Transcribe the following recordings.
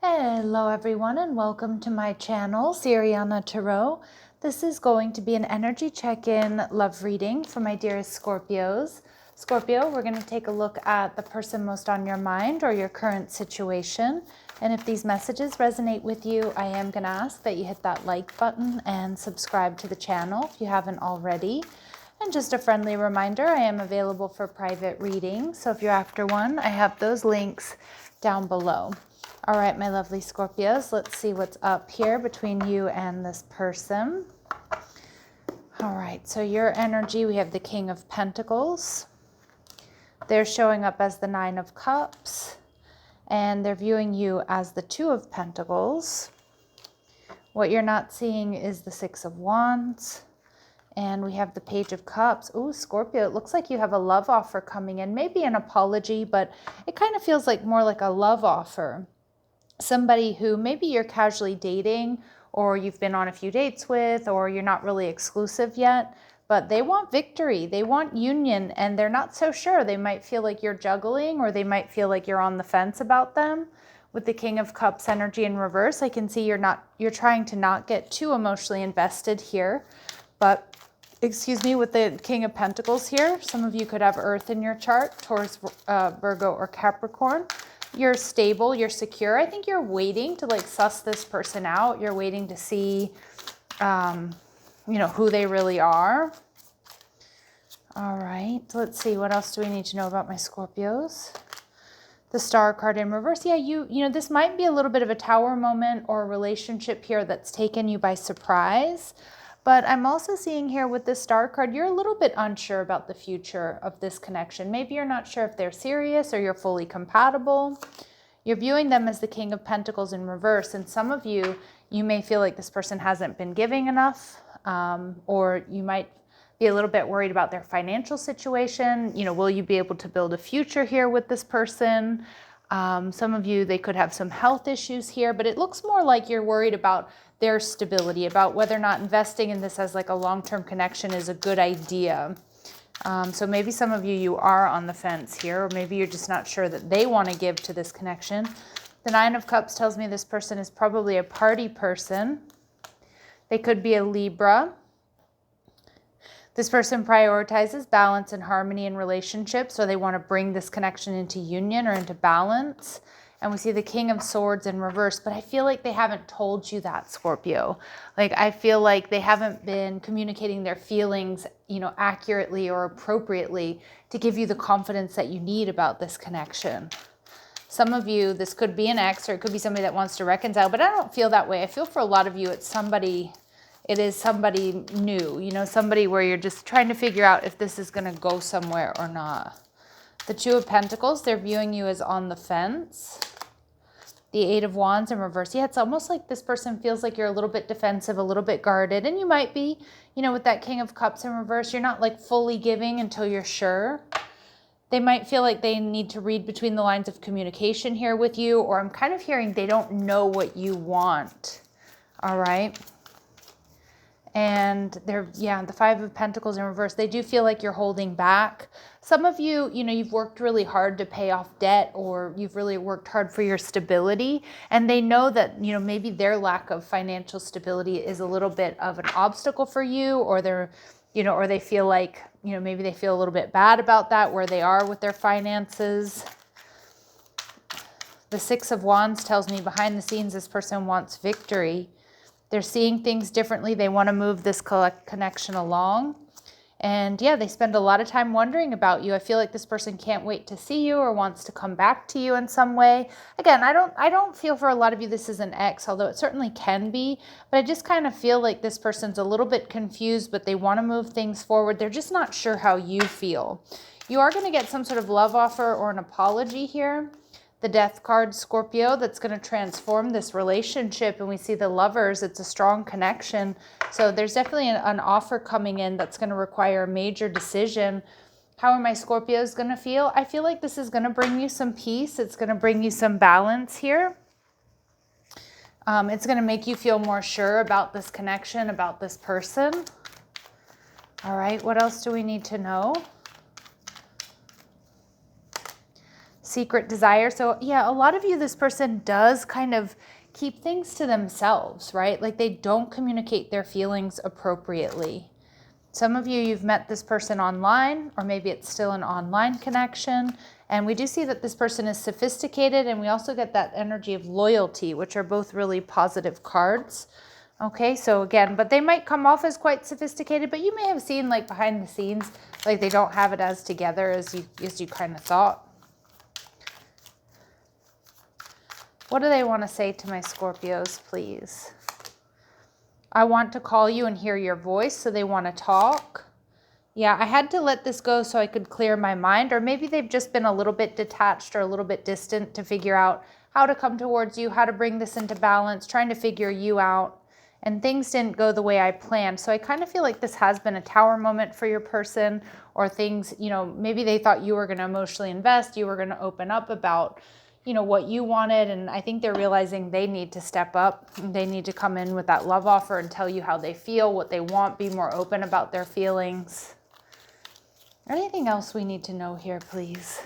Hello everyone and welcome to my channel, Sirianatarot. This is going to be an energy check-in love reading for my dearest Scorpios. Scorpio, we're going to take a look at the person most on your mind or your current situation. And if these messages resonate with you, I am going to ask that you hit that like button and subscribe to the channel if you haven't already. And just a friendly reminder, I am available for private readings. So if you're after one, I have those links down below. All right, my lovely Scorpios, let's see what's up here between you and this person. All right, so your energy, we have the King of Pentacles. They're showing up as the Nine of Cups, and they're viewing you as the Two of Pentacles. What you're not seeing is the Six of Wands, and we have the Page of Cups. Ooh, Scorpio, it looks like you have a love offer coming in, maybe an apology, but it kind of feels like more like a love offer. Somebody who maybe you're casually dating or you've been on a few dates with, or you're not really exclusive yet, but they want victory, they want union, and they're not so sure. They might feel like you're juggling, or they might feel like you're on the fence about them. With the King of Cups energy in reverse, I can see you're trying to not get too emotionally invested here. But excuse me, with the King of Pentacles here, some of you could have Earth in your chart, Taurus, Virgo, or Capricorn. You're stable, you're secure. I think you're waiting to like suss this person out. You're waiting to see, who they really are. All right, let's see. What else do we need to know about my Scorpios? The Star card in reverse. Yeah, this might be a little bit of a Tower moment or a relationship here that's taken you by surprise. But I'm also seeing here with the Star card, you're a little bit unsure about the future of this connection. Maybe you're not sure if they're serious or you're fully compatible. You're viewing them as the King of Pentacles in reverse. And some of you may feel like this person hasn't been giving enough, or you might be a little bit worried about their financial situation. Will you be able to build a future here with this person? Some of you, they could have some health issues here, but it looks more like you're worried about their stability, about whether or not investing in this as like a long-term connection is a good idea. So maybe some of you are on the fence here, or maybe you're just not sure that they want to give to this connection. The Nine of Cups tells me this person is probably a party person. They could be a Libra. This person prioritizes balance and harmony in relationships, so they want to bring this connection into union or into balance. And we see the King of Swords in reverse, but I feel like they haven't told you that, Scorpio. Like, I feel like they haven't been communicating their feelings, accurately or appropriately to give you the confidence that you need about this connection. Some of you, this could be an ex, or it could be somebody that wants to reconcile, but I don't feel that way. I feel for a lot of you, it is somebody new, somebody where you're just trying to figure out if this is going to go somewhere or not. The Two of Pentacles, they're viewing you as on the fence. The Eight of Wands in reverse. Yeah, it's almost like this person feels like you're a little bit defensive, a little bit guarded. And you might be, with that King of Cups in reverse, you're not like fully giving until you're sure. They might feel like they need to read between the lines of communication here with you, or I'm kind of hearing they don't know what you want. All right. And the Five of Pentacles in reverse, they do feel like you're holding back. Some of you, you've worked really hard to pay off debt, or you've really worked hard for your stability. And they know that, maybe their lack of financial stability is a little bit of an obstacle for you, or or they feel like, maybe they feel a little bit bad about that, where they are with their finances. The Six of Wands tells me behind the scenes, this person wants victory. They're seeing things differently. They want to move this connection along. And yeah, they spend a lot of time wondering about you. I feel like this person can't wait to see you or wants to come back to you in some way. Again, I don't feel for a lot of you this is an ex, although it certainly can be. But I just kind of feel like this person's a little bit confused, but they want to move things forward. They're just not sure how you feel. You are going to get some sort of love offer or an apology here. The Death card, Scorpio, that's going to transform this relationship. And we see the Lovers, it's a strong connection. So there's definitely an offer coming in that's going to require a major decision. How are my Scorpios going to feel? I feel like this is going to bring you some peace. It's going to bring you some balance here. It's going to make you feel more sure about this connection, about this person. All right, what else do we need to know? secret desire. So yeah, a lot of you, this person does kind of keep things to themselves, right? Like they don't communicate their feelings appropriately. Some of you, you've met this person online, or maybe it's still an online connection. And we do see that this person is sophisticated, and we also get that energy of loyalty, which are both really positive cards. Okay, so again, but they might come off as quite sophisticated, but you may have seen like behind the scenes, like they don't have it as together as you kind of thought. What do they want to say to my Scorpios, please? I want to call you and hear your voice, so they want to talk. Yeah, I had to let this go so I could clear my mind, or maybe they've just been a little bit detached or a little bit distant to figure out how to come towards you, how to bring this into balance, trying to figure you out. And things didn't go the way I planned. So I kind of feel like this has been a tower moment for your person, or things, you know, maybe they thought you were going to emotionally invest, you were going to open up about, you know, what you wanted. And I think they're realizing they need to step up. They need to come in with that love offer and tell you how they feel, what they want, be more open about their feelings. Anything else we need to know here, please?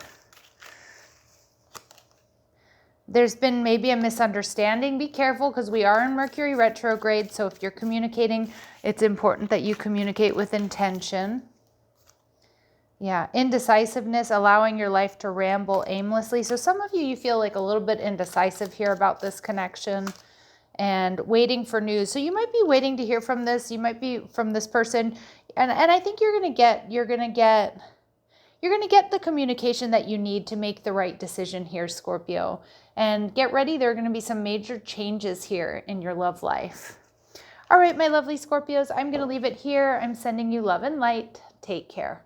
There's been maybe a misunderstanding. Be careful, because we are in Mercury retrograde. So if you're communicating, it's important that you communicate with intention. Yeah, indecisiveness, allowing your life to ramble aimlessly. So some of you, you feel like a little bit indecisive here about this connection, and waiting for news. So you might be waiting to hear from this. You might be from this person. And I think you're going to get the communication that you need to make the right decision here, Scorpio. And get ready. There are going to be some major changes here in your love life. All right, my lovely Scorpios, I'm going to leave it here. I'm sending you love and light. Take care.